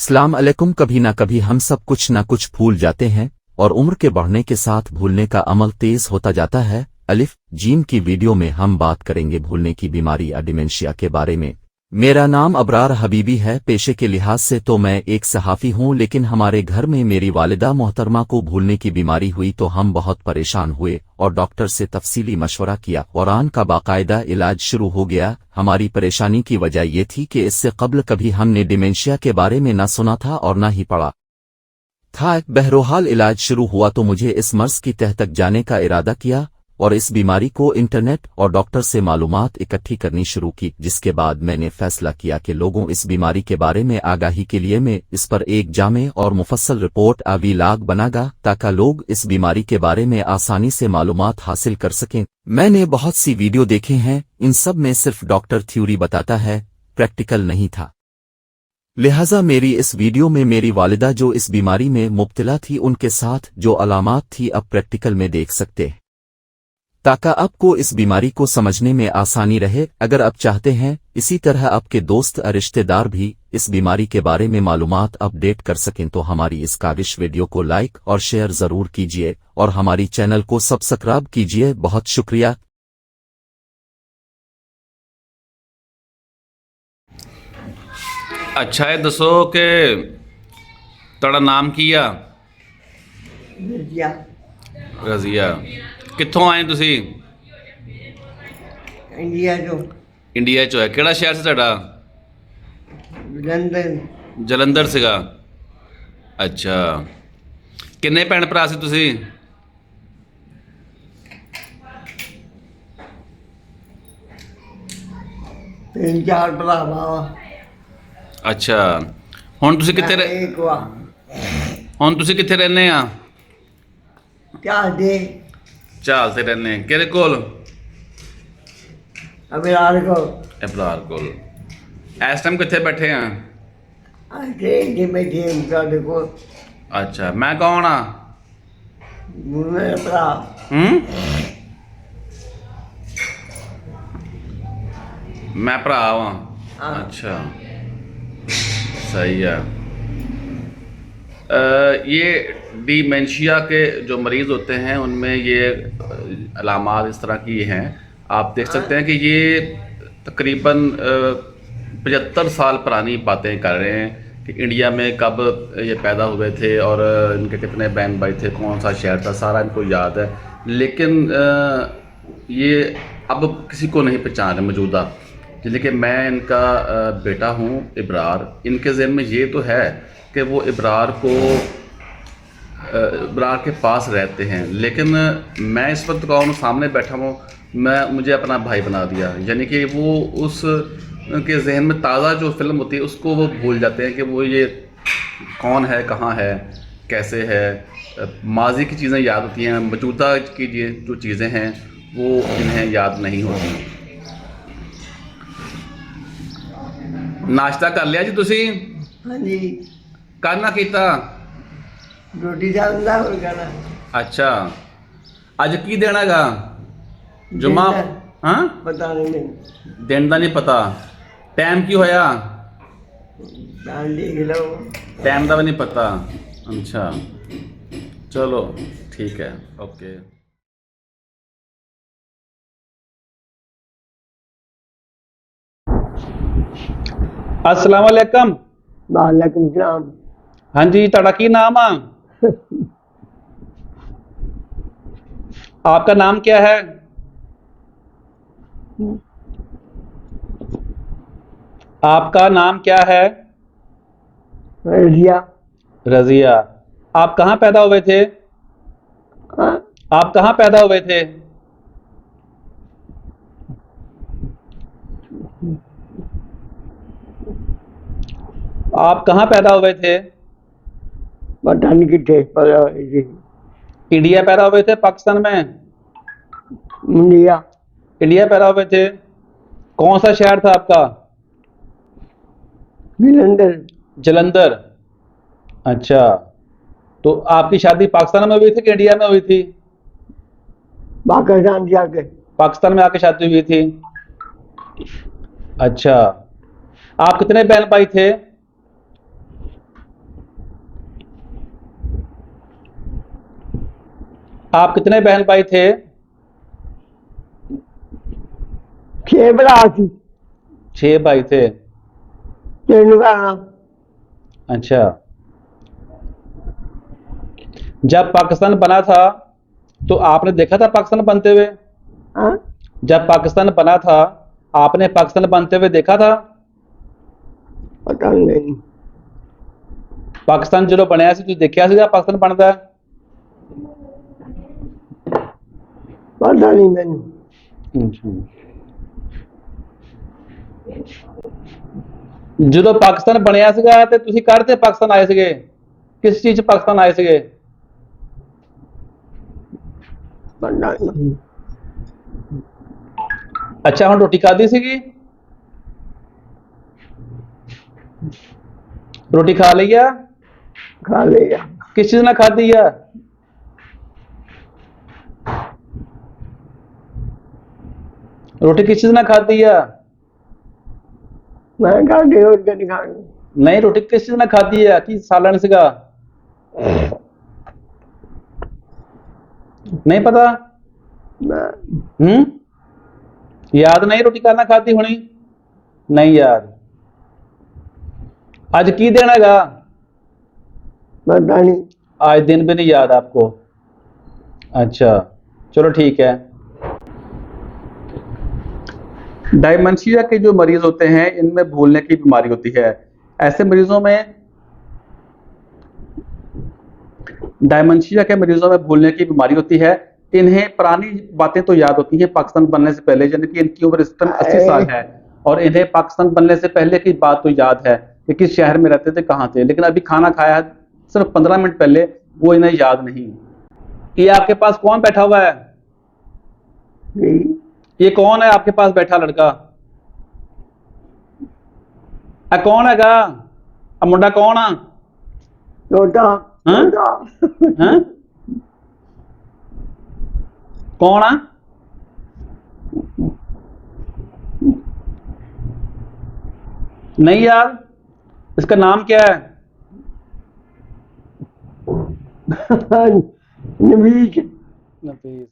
अस्सलाम अलैकुम। कभी ना कभी हम सब कुछ ना कुछ भूल जाते हैं और उम्र के बढ़ने के साथ भूलने का अमल तेज होता जाता है। अलिफ जीम की वीडियो में हम बात करेंगे भूलने की बीमारी या डिमेंशिया के बारे में। मेरा नाम अबरार हबीबी है। पेशे के लिहाज से तो मैं एक सहाफ़ी हूँ, लेकिन हमारे घर में मेरी वालिदा मोहतरमा को भूलने की बीमारी हुई तो हम बहुत परेशान हुए और डॉक्टर से तफसीली मशवरा किया। कुरान का बाकायदा इलाज शुरू हो गया। हमारी परेशानी की वजह ये थी कि इससे कबल कभी हमने डिमेंशिया के बारे में न सुना था और न ही पढ़ा था। बहरहाल इलाज शुरू हुआ तो मुझे इस मर्ज की तह तक जाने का इरादा किया और इस बीमारी को इंटरनेट और डॉक्टर से मालूमात इकट्ठी करनी शुरू की, जिसके बाद मैंने फैसला किया कि लोगों इस बीमारी के बारे में आगाही के लिए मैं इस पर एक जामे और मुफस्सल रिपोर्ट वीलॉग बनागा ताकि लोग इस बीमारी के बारे में आसानी से मालूमात हासिल कर सकें। मैंने बहुत सी वीडियो देखे हैं, इन सब में सिर्फ डॉक्टर थ्योरी बताता है, प्रैक्टिकल नहीं था। लिहाजा मेरी इस वीडियो में मेरी वालिदा जो इस बीमारी में मुब्तला थी उनके साथ जो अलामात थी अब प्रैक्टिकल में देख सकते हैं, ताकि आपको इस बीमारी को समझने में आसानी रहे। अगर आप चाहते हैं इसी तरह आपके दोस्त और रिश्तेदार भी इस बीमारी के बारे में मालूमात अपडेट कर सकें तो हमारी इस काविश वीडियो को लाइक और शेयर ज़रूर कीजिए और हमारी चैनल को सब्सक्राइब कीजिए। बहुत शुक्रिया। अच्छा है, दसो कि ਤੁਹਾਡਾ ਨਾਮ ਕੀ ਆ? ਰਜ਼ੀਆ ਰਜ਼ੀਆ। ਕਿੱਥੋਂ ਆਏ ਤੁਸੀਂ? ਇੰਡੀਆ ਤੋਂ ਇੰਡੀਆ ਚੋਂ ਹੈ। ਕਿਹੜਾ ਸ਼ਹਿਰ ਸੀ ਤੁਹਾਡਾ? ਲੰਡਨ ਜਲੰਧਰ ਸੀਗਾ। ਅੱਛਾ, ਕਿੰਨੇ ਭੈਣ ਭਰਾ ਸੀ ਤੁਸੀਂ? ਤਿੰਨ ਚਾਰ ਭਰਾ ਵਾ ਅੱਛਾ, ਹੁਣ ਤੁਸੀਂ ਕਿੱਥੇ ਇੱਕ ਵਾ ਹੁਣ ਤੁਸੀਂ ਕਿੱਥੇ ਰਹਿੰਦੇ ਆ? ਚਾਹ ਦੇ ਝਾਲ ਤੇ ਰਹਿੰਦੇ। ਕਿਹਦੇ ਕੋਲ? ਅਬਰਾਰ ਕੋ ਇਬਰਾਰ ਕੋਲ। ਇਸ ਟਾਈਮ ਕਿੱਥੇ ਬੈਠੇ ਆ? ਟ੍ਰੇਨ ਤੇ ਬੈਠੇ ਹਾਂ ਸਾਡੇ ਕੋਲ। ਅੱਛਾ, ਮੈਂ ਕੌਣ ਆ? ਮੇਰਾ ਭਰਾ मैं भरा हाँ। हाँ। अच्छा, सही है। ये डिमेंशिया के जो मरीज़ होते हैं उनमें ये अलामात इस तरह की हैं। आप देख सकते हैं कि ये तकरीबन 75 साल पुरानी बातें कर रहे हैं कि इंडिया में कब ये पैदा हुए थे और इनके कितने बहन भाई थे, कौन सा शहर था, सारा इनको याद है। लेकिन ये अब किसी को नहीं पहचान है मौजूदा। कि मैं इनका बेटा हूँ इब्रार। इनके ज़हन में ये तो है कि वो इब्रार के पास रहते हैं, लेकिन मैं इस वक्त कौन सामने बैठा हूँ, मुझे अपना भाई बना दिया। यानी कि वो उस के जहन में ताज़ा जो फिल्म होती है उसको वो भूल जाते हैं कि वो ये कौन है, कहाँ है, कैसे है। माजी की चीज़ें याद होती हैं, मौजूदा की जो चीज़ें हैं वो इन्हें याद नहीं होती। नाश्ता कर लिया जी तुसी? हाँ जी, करना कीता? रोटी चाहता और खाना। अच्छा, अज की दिन हैगा? जुम्मा? हाँ, पता नहीं मैंने। दिन का नहीं पता। टाइम की होया? टाइम देख लो। टाइम का भी नहीं पता। अच्छा, चलो ठीक है, ओके। अस्सलाम वालेकुम। वालेकुम सलाम। हाँ जी, ਤੁਹਾਡਾ ਕੀ नाम आ? आपका नाम क्या है? आपका नाम क्या है? रजिया। रजिया। आप कहाँ पैदा हुए थे? हाँ? आप कहाँ पैदा हुए थे? आप कहाँ पैदा हुए थे? पता नहीं कितने पैदा हुए थे। इंडिया पैदा हुए थे? पाकिस्तान में? इंडिया। इंडिया पैदा हुए थे। कौन सा शहर था आपका? जलंधर। जलंधर। अच्छा, तो आपकी शादी पाकिस्तान में हुई थी कि इंडिया में हुई थी? पाकिस्तान जाके। पाकिस्तान में आके शादी हुई थी। अच्छा, आप कितने बहन भाई थे? آپ کتنے بہن بھائی تھے؟ 6 ਭਰਾ ਸੀ 6 بھائی تھے. 3 ਭੈਣਾਂ. اچھا. جب پاکستان بنا تھا تو آپ نے دیکھا تھا پاکستان بنتے ہوئے؟ ਹਾਂ جب پاکستان بنا تھا آپ نے پاکستان بنتے ہوئے دیکھا تھا؟ ਪਤਾ ਨਹੀਂ. پاکستان ਜਦੋਂ ਬਣਿਆ ਸੀ ਤੁਸੀਂ ਦੇਖਿਆ ਸੀਗਾ ਪਾਕਿਸਤਾਨ ਬਣਦਾ ਹੈ? ਪਤਾ ਨਹੀਂ ਮੈਨੂੰ. ਜਦੋਂ ਪਾਕਿਸਤਾਨ ਬਣਿਆ ਸੀਗਾ ਤੇ ਤੁਸੀਂ ਕਾਹਦੇ ਤੇ ਪਾਕਿਸਤਾਨ ਆਏ ਸੀਗੇ? ਕਿਸ ਚੀਜ਼ 'ਚ ਪਾਕਿਸਤਾਨ ਆਏ ਸੀਗੇ? ਪਤਾ ਨਹੀਂ. ਅੱਛਾ, ਹੁਣ ਰੋਟੀ ਖਾਧੀ ਸੀਗੀ? ਰੋਟੀ ਖਾ ਲਈ ਆ? ਖਾ ਲਿਆ. ਕਿਸ ਚੀਜ਼ ਨਾਲ ਖਾਧੀ ਆ? ਰੋਟੀ ਕਿਸ ਚੀਜ਼ ਨਾਲ ਖਾਧੀ ਆ? ਮੈਂ ਕਾਹਦੇ ਹੋਰ ਕਦੀ ਖਾਣੀ. ਨਹੀਂ, ਰੋਟੀ ਕਿਸ ਚੀਜ਼ ਨਾਲ ਖਾਧੀ ਆ? ਕੀ ਸਾਲਣ ਸੀਗਾ? ਨਹੀਂ ਪਤਾ? ਮੈਂ ਯਾਦ ਨਹੀਂ ਰੋਟੀ ਕਾਹਦੇ ਨਾਲ ਖਾਧੀ ਹੋਣੀ? ਨਹੀਂ ਯਾਦ. ਅੱਜ ਕੀ ਦਿਨ ਹੈਗਾ? ਪਤਾ ਨਹੀਂ. आज दिन भी नहीं याद आपको? अच्छा, चलो ठीक है. डायमेंशिया के जो मरीज होते हैं इनमें भूलने की बीमारी होती है. ऐसे मरीजों में डायमेंशिया के मरीजों में भूलने की बीमारी होती है. इन्हें पुरानी बातें तो याद होती हैं पाकिस्तान बनने से पहले, यानी कि इनकी उम्र इस टाइम 80 साल है और इन्हें पाकिस्तान बनने से पहले की बात तो याद है कि किस शहर में रहते थे, कहाँ थे, लेकिन अभी खाना खाया है सिर्फ 15 मिनट पहले, वो इन्हें याद नहीं. ये आपके पास कौन बैठा हुआ है? ये कौन है आपके पास बैठा लड़का? कौन हैगा? मुंडा कौन आ? ਛੋਟਾ. हाँ? हाँ? कौन आ? नहीं यार, इसका नाम क्या है? ਨਵੀਜ. नफीस.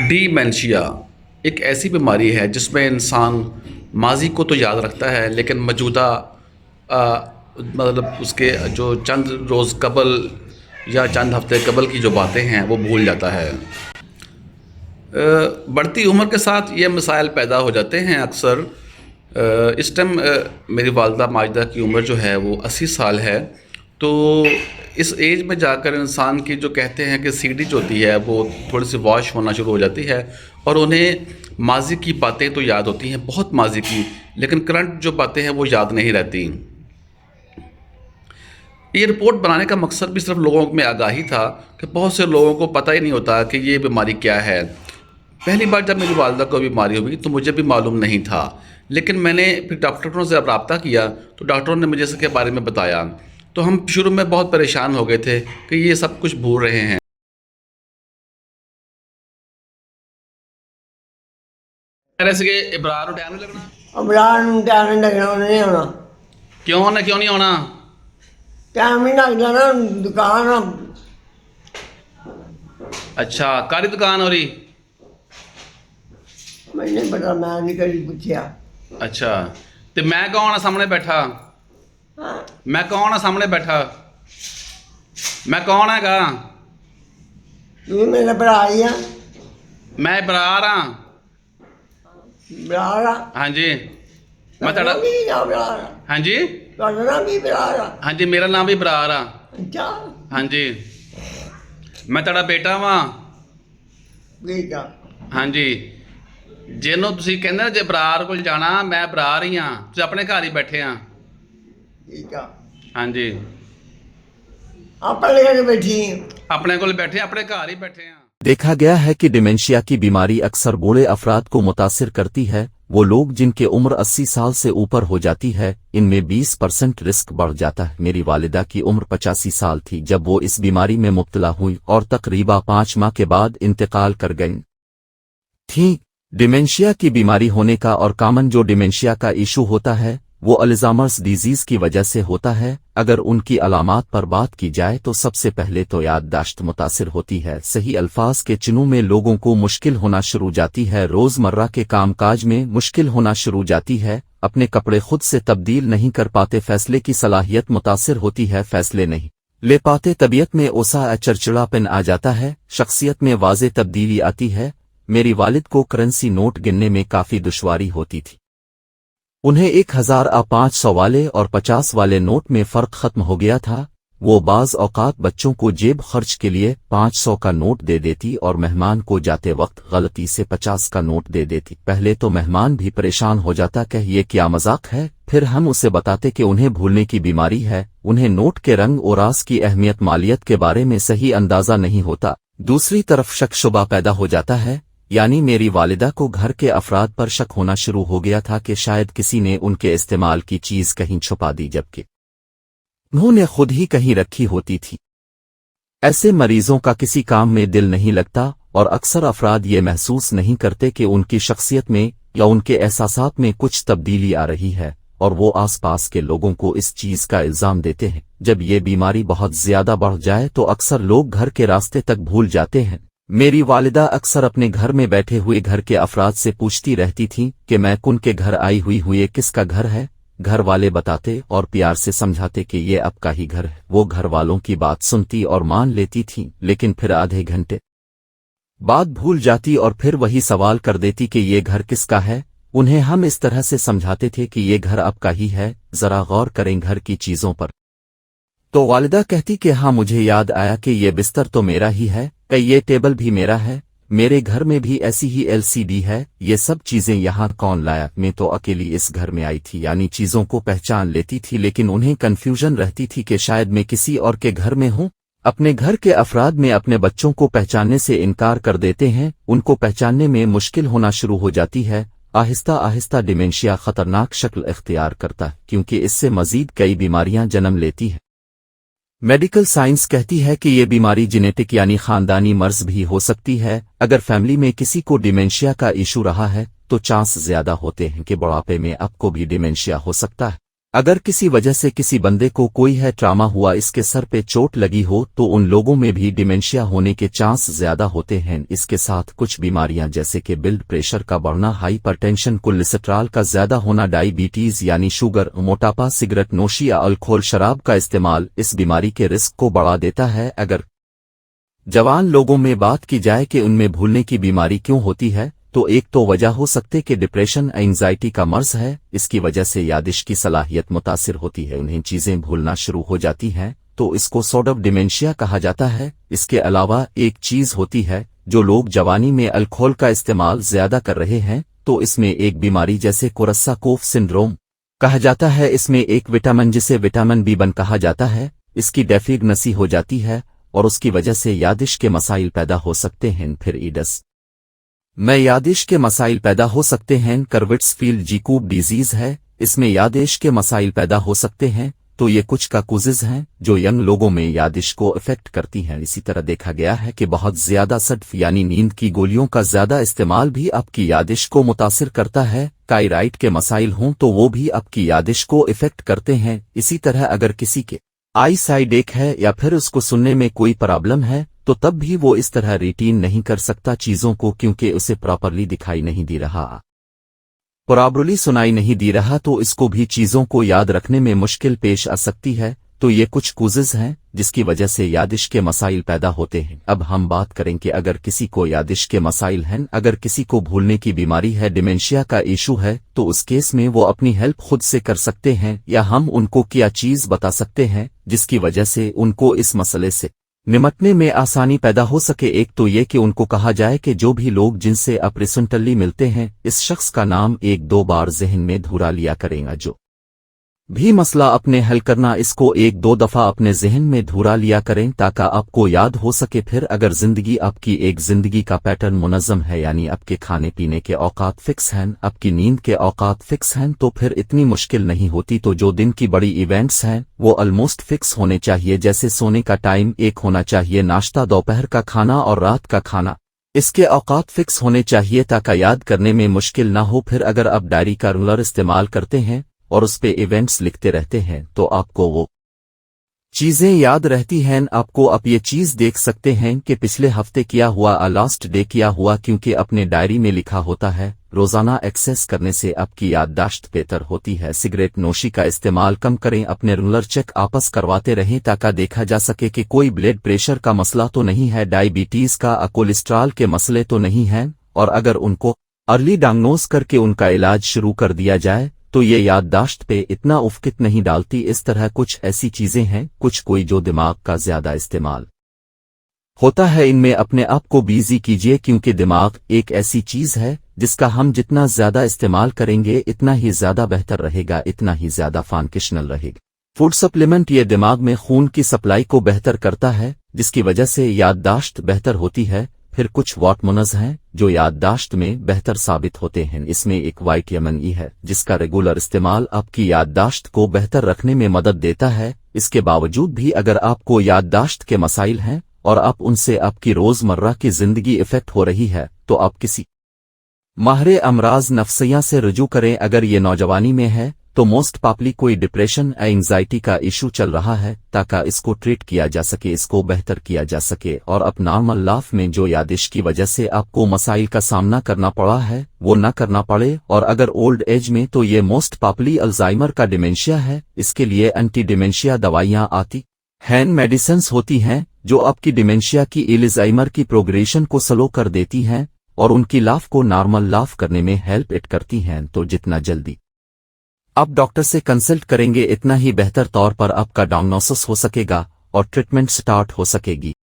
डीमेंशिया एक ऐसी बीमारी है जिसमें इंसान माजी को तो याद रखता है लेकिन मौजूदा मतलब उसके जो चंद रोज़ कबल या चंद हफ्ते कबल की जो बातें हैं वो भूल जाता है. बढ़ती उम्र के साथ ये मसाइल पैदा हो जाते हैं अक्सर. इस टाइम मेरी वालदा माजिदा की उम्र जो है वो 80 साल है. तो इस एज में जाकर इंसान की जो कहते हैं कि सीढ़ी जो होती है वो थोड़ी सी वॉश होना शुरू हो जाती है और उन्हें माजी की बातें तो याद होती हैं, बहुत माजी की, लेकिन करंट जो बातें हैं वो याद नहीं रहती. ये रिपोर्ट बनाने का मकसद भी सिर्फ लोगों में आगाही था कि बहुत से लोगों को पता ही नहीं होता कि ये बीमारी क्या है. पहली बार जब मेरी वालदा को बीमारी हुई तो मुझे भी मालूम नहीं था, लेकिन मैंने फिर डॉक्टरों से रब्ता किया तो डॉक्टरों ने मुझे इसके बारे में बताया. तो हम शुरू में बहुत परेशान हो गए थे कि ये सब कुछ भूल रहे हैं. इब्रार टाइम नहीं लगना? ਅਮਰਾਨ ਨੂੰ ਟਾਈਮ ਨਹੀਂ ਲੱਗਣਾ. ਨਹੀਂ ਆਉਣਾ. क्यों नहीं आना? ਟਾਈਮ ਨਹੀਂ ਲੱਗਦਾ ਨਾ. ਦੁਕਾਨ ਆ. अच्छा, कारी दुकान हो रही? ਮੈਨੂੰ ਨਹੀਂ ਪਤਾ. ਮੈਂ ਨਹੀਂ ਕਦੀ ਪੁੱਛਿਆ. अच्छा, तो मैं कौन आ सामने बैठा? ਹਾਂ. मैं कौन आ सामने बैठा? मैं कौन हैगा? ਤੂੰ ਮੇਰਾ ਭਰਾ ਹੀ ਆ. मैं इब्रार हाँ. ਭਰਾ ਆ. हाँ जी, मैं तड़ा. ਵੀ ਆ ਭਰਾ ਆ. हाँ जी, ਤੁਹਾਡਾ ਨਾਮ ਵੀ ਭਰਾ ਆ. हाँ जी, मेरा नाम भी इब्रार आ. ਅੱਛਾ. हाँ जी, मैं तड़ा बेटा वां. ਠੀਕ ਆ. हाँ जी, ਜਿਹਨੂੰ ਤੁਸੀਂ ਕਹਿੰਦੇ ਨਾ ਜੇ ਇਬਰਾਰ ਕੋਲ ਜਾਣਾ, ਮੈਂ ਇਬਰਾਰ ਹੀ ਹਾਂ. ਤੁਸੀਂ ਆਪਣੇ ਘਰ ਹੀ ਬੈਠੇ ਆ. ਠੀਕ ਆ. ਹਾਂਜੀ, ਆਪਾਂ ਲੈ ਕੇ ਬੈਠੀ ਆ. ਆਪਣੇ ਕੋਲ ਬੈਠੇ, ਆਪਣੇ ਘਰ ही बैठे हैं. देखा गया है कि डिमेंशिया की बीमारी अक्सर बूढ़े अफराद को मुतासिर करती है. वो लोग जिनके उम्र 80 साल से ऊपर हो जाती है, इनमें 20% रिस्क बढ़ जाता है. मेरी वालिदा की उम्र 85 साल थी जब वो इस बीमारी में मुब्तला हुई और तकरीबा 5 माह के बाद इंतकाल कर गईं थीं. डिमेंशिया की बीमारी होने का और कॉमन जो डिमेंशिया का इशू होता है وہ الزائمرز ڈیزیز کی وجہ سے ہوتا ہے۔ اگر ان کی علامات پر بات کی جائے تو سب سے پہلے تو یادداشت متاثر ہوتی ہے، صحیح الفاظ کے چنوں میں لوگوں کو مشکل ہونا شروع جاتی ہے، روزمرہ کے کام کاج میں مشکل ہونا شروع جاتی ہے، اپنے کپڑے خود سے تبدیل نہیں کر پاتے، فیصلے کی صلاحیت متاثر ہوتی ہے، فیصلے نہیں لے پاتے، طبیعت میں اوسا چڑچڑاپن آ جاتا ہے، شخصیت میں واضح تبدیلی آتی ہے۔ میری والد کو کرنسی نوٹ گننے میں کافی دشواری ہوتی تھی، انہیں 1000 والے اور 50 والے نوٹ میں فرق ختم ہو گیا تھا۔ وہ بعض اوقات بچوں کو جیب خرچ کے لیے 500 کا نوٹ دے دیتی اور مہمان کو جاتے وقت غلطی سے 50 کا نوٹ دے دیتی۔ پہلے تو مہمان بھی پریشان ہو جاتا کہ یہ کیا مذاق ہے، پھر ہم اسے بتاتے کہ انہیں بھولنے کی بیماری ہے، انہیں نوٹ کے رنگ اور راز کی اہمیت مالیت کے بارے میں صحیح اندازہ نہیں ہوتا۔ دوسری طرف شک شبہ پیدا ہو جاتا ہے، یعنی میری والدہ کو گھر کے افراد پر شک ہونا شروع ہو گیا تھا کہ شاید کسی نے ان کے استعمال کی چیز کہیں چھپا دی جبکہ انہوں نے خود ہی کہیں رکھی ہوتی تھی۔ ایسے مریضوں کا کسی کام میں دل نہیں لگتا اور اکثر افراد یہ محسوس نہیں کرتے کہ ان کی شخصیت میں یا ان کے احساسات میں کچھ تبدیلی آ رہی ہے، اور وہ آس پاس کے لوگوں کو اس چیز کا الزام دیتے ہیں۔ جب یہ بیماری بہت زیادہ بڑھ جائے تو اکثر لوگ گھر کے راستے تک بھول جاتے ہیں۔ میری والدہ اکثر اپنے گھر میں بیٹھے ہوئے گھر کے افراد سے پوچھتی رہتی تھیں کہ میں کن کے گھر آئی ہوئی یہ کس کا گھر ہے۔ گھر والے بتاتے اور پیار سے سمجھاتے کہ یہ آپ کا ہی گھر ہے۔ وہ گھر والوں کی بات سنتی اور مان لیتی تھی، لیکن پھر آدھے گھنٹے بعد بھول جاتی اور پھر وہی سوال کر دیتی کہ یہ گھر کس کا ہے۔ انہیں ہم اس طرح سے سمجھاتے تھے کہ یہ گھر آپ کا ہی ہے، ذرا غور کریں گھر کی چیزوں پر۔ تو والدہ کہتی کہ ہاں مجھے یاد آیا کہ یہ بستر تو میرا ہی ہے، کہ یہ ٹیبل بھی میرا ہے، میرے گھر میں بھی ایسی ہی LCD ہے، یہ سب چیزیں یہاں کون لایا؟ میں تو اکیلی اس گھر میں آئی تھی۔ یعنی چیزوں کو پہچان لیتی تھی، لیکن انہیں کنفیوژن رہتی تھی کہ شاید میں کسی اور کے گھر میں ہوں۔ اپنے گھر کے افراد میں اپنے بچوں کو پہچاننے سے انکار کر دیتے ہیں، ان کو پہچاننے میں مشکل ہونا شروع ہو جاتی ہے۔ آہستہ آہستہ ڈیمنشیا خطرناک شکل اختیار کرتا ہے، کیونکہ اس سے مزید کئی بیماریاں جنم لیتی ہیں۔ میڈیکل سائنس کہتی ہے کہ یہ بیماری جینیٹک یعنی خاندانی مرض بھی ہو سکتی ہے۔ اگر فیملی میں کسی کو ڈیمنشیا کا ایشو رہا ہے تو چانس زیادہ ہوتے ہیں کہ بڑھاپے میں آپ کو بھی ڈیمنشیا ہو سکتا ہے۔ اگر کسی وجہ سے کسی بندے کو کوئی ٹراما ہوا، اس کے سر پہ چوٹ لگی ہو، تو ان لوگوں میں بھی ڈیمنشیا ہونے کے چانس زیادہ ہوتے ہیں۔ اس کے ساتھ کچھ بیماریاں جیسے کہ بلڈ پریشر کا بڑھنا، ہائپر ٹینشن، کولیسٹرول کا زیادہ ہونا، ڈائیبٹیز یعنی شوگر، موٹاپا، سگریٹ نوشی یا الکحل شراب کا استعمال اس بیماری کے رسک کو بڑھا دیتا ہے۔ اگر جوان لوگوں میں بات کی جائے کہ ان میں بھولنے کی بیماری کیوں ہوتی ہے، تو ایک تو وجہ ہو سکتے کہ ڈپریشن، اینگزائٹی کا مرض ہے، اس کی وجہ سے یادداشت کی صلاحیت متاثر ہوتی ہے، انہیں چیزیں بھولنا شروع ہو جاتی ہیں، تو اس کو سورٹ آف ڈیمنشیا کہا جاتا ہے۔ اس کے علاوہ ایک چیز ہوتی ہے، جو لوگ جوانی میں الکحل کا استعمال زیادہ کر رہے ہیں، تو اس میں ایک بیماری جیسے کورساکوف سنڈروم کہا جاتا ہے، اس میں ایک وٹامن جسے وٹامن B1 کہا جاتا ہے، اس کی ڈیفیگنسی ہو جاتی ہے اور اس کی وجہ سے یادداشت کے مسائل پیدا ہو سکتے ہیں۔ پھر ایڈس میں یادداشت کے مسائل پیدا ہو سکتے ہیں۔ کروٹس فیلڈ جیکوب ڈیزیز ہے، اس میں یادداشت کے مسائل پیدا ہو سکتے ہیں۔ تو یہ کچھ کا کوزز ہیں جو ینگ لوگوں میں یادداشت کو افیکٹ کرتی ہیں۔ اسی طرح دیکھا گیا ہے کہ بہت زیادہ سڈف یعنی نیند کی گولیوں کا زیادہ استعمال بھی آپ کی یادداشت کو متاثر کرتا ہے۔ تائرائیڈ کے مسائل ہوں تو وہ بھی آپ کی یادداشت کو افیکٹ کرتے ہیں۔ اسی طرح اگر کسی کے آئی سائڈ ایک ہے یا پھر اس کو سننے میں کوئی پرابلم ہے، تو تب بھی وہ اس طرح ریٹین نہیں کر سکتا چیزوں کو، کیونکہ اسے پراپرلی دکھائی نہیں دی رہا، پراپرلی سنائی نہیں دی رہا، تو اس کو بھی چیزوں کو یاد رکھنے میں مشکل پیش آ سکتی ہے۔ تو یہ کچھ کوزز ہیں جس کی وجہ سے یادداشت کے مسائل پیدا ہوتے ہیں۔ اب ہم بات کریں کہ اگر کسی کو یادداشت کے مسائل ہیں، اگر کسی کو بھولنے کی بیماری ہے، ڈیمنشیا کا ایشو ہے، تو اس کیس میں وہ اپنی ہیلپ خود سے کر سکتے ہیں، یا ہم ان کو کیا چیز بتا سکتے ہیں جس کی وجہ سے ان کو اس مسئلے سے نمٹنے میں آسانی پیدا ہو سکے۔ ایک تو یہ کہ ان کو کہا جائے کہ جو بھی لوگ جن سے آپ ریسنٹلی ملتے ہیں، اس شخص کا نام 1-2 بار ذہن میں دھرا لیا کریں گا، جو بھی مسئلہ اپنے حل کرنا، اس کو 1-2 دفعہ اپنے ذہن میں دھرا لیا کریں تاکہ آپ کو یاد ہو سکے۔ پھر اگر زندگی آپ کی ایک زندگی کا پیٹرن منظم ہے، یعنی آپ کے کھانے پینے کے اوقات فکس ہیں، آپ کی نیند کے اوقات فکس ہیں، تو پھر اتنی مشکل نہیں ہوتی۔ تو جو دن کی بڑی ایونٹس ہیں وہ آلموسٹ فکس ہونے چاہیے، جیسے سونے کا ٹائم ایک ہونا چاہیے، ناشتہ، دوپہر کا کھانا اور رات کا کھانا، اس کے اوقات فکس ہونے چاہیے تاکہ یاد کرنے میں مشکل نہ ہو۔ پھر اگر آپ ڈائری کا رولر استعمال کرتے ہیں और उस पे इवेंट्स लिखते रहते हैं तो आपको वो चीजें याद रहती हैं। आपको आप ये चीज देख सकते हैं कि पिछले हफ्ते किया हुआ लास्ट डे किया हुआ, क्योंकि अपने डायरी में लिखा होता है। रोजाना एक्सेस करने से आपकी याददाश्त बेहतर होती है। सिगरेट नोशी का इस्तेमाल कम करें। अपने रेगुलर चेक आपस करवाते रहें ताकि देखा जा सके कि कोई ब्लड प्रेशर का मसला तो नहीं है, डायबिटीज का, कोलेस्ट्रॉल के मसले तो नहीं हैं, और अगर उनको अर्ली डायग्नोज करके उनका इलाज शुरू कर दिया जाए तो ये याददाश्त पे इतना उफकित नहीं डालती। इस तरह कुछ ऐसी चीजें हैं, कुछ कोई जो दिमाग का ज्यादा इस्तेमाल होता है, इनमें अपने आप को बिजी कीजिए, क्योंकि दिमाग एक ऐसी चीज है जिसका हम जितना ज्यादा इस्तेमाल करेंगे इतना ही ज्यादा बेहतर रहेगा, इतना ही ज्यादा फंक्शनल रहेगा। फूड सप्लीमेंट ये दिमाग में खून की सप्लाई को बेहतर करता है, जिसकी वजह से याददाश्त बेहतर होती है। फिर कुछ वाटमोनस हैं जो याददाश्त में बेहतर साबित होते हैं। इसमें एक विटामिन ई है जिसका रेगुलर इस्तेमाल आपकी याददाश्त को बेहतर रखने में मदद देता है। इसके बावजूद भी अगर आपको याददाश्त के मसाइल हैं और आप उनसे आपकी रोजमर्रा की जिंदगी इफेक्ट हो रही है तो आप किसी माहिर अमराज नफ्सिया से रुजू करें। अगर ये नौजवानी में है तो मोस्ट पॉपुलर कोई डिप्रेशन एंजाइटी का इशू चल रहा है, ताकि इसको ट्रीट किया जा सके, इसको बेहतर किया जा सके और अब नॉर्मल लाइफ में जो यादिश की वजह से आपको मसाइल का सामना करना पड़ा है वो न करना पड़े। और अगर ओल्ड एज में तो ये मोस्ट पॉपुलर अल्जाइमर का डिमेंशिया है। इसके लिए एंटी डिमेंशिया दवाइयां आती हैं, मेडिसिन्स होती हैं जो आपकी डिमेंशिया की अल्जाइमर की प्रोग्रेशन को स्लो कर देती हैं और उनकी लाइफ को नॉर्मल लाइफ करने में हेल्प इट करती हैं। तो जितना जल्दी आप डॉक्टर से कंसल्ट करेंगे इतना ही बेहतर तौर पर आपका डायग्नोसिस हो सकेगा और ट्रीटमेंट स्टार्ट हो सकेगी।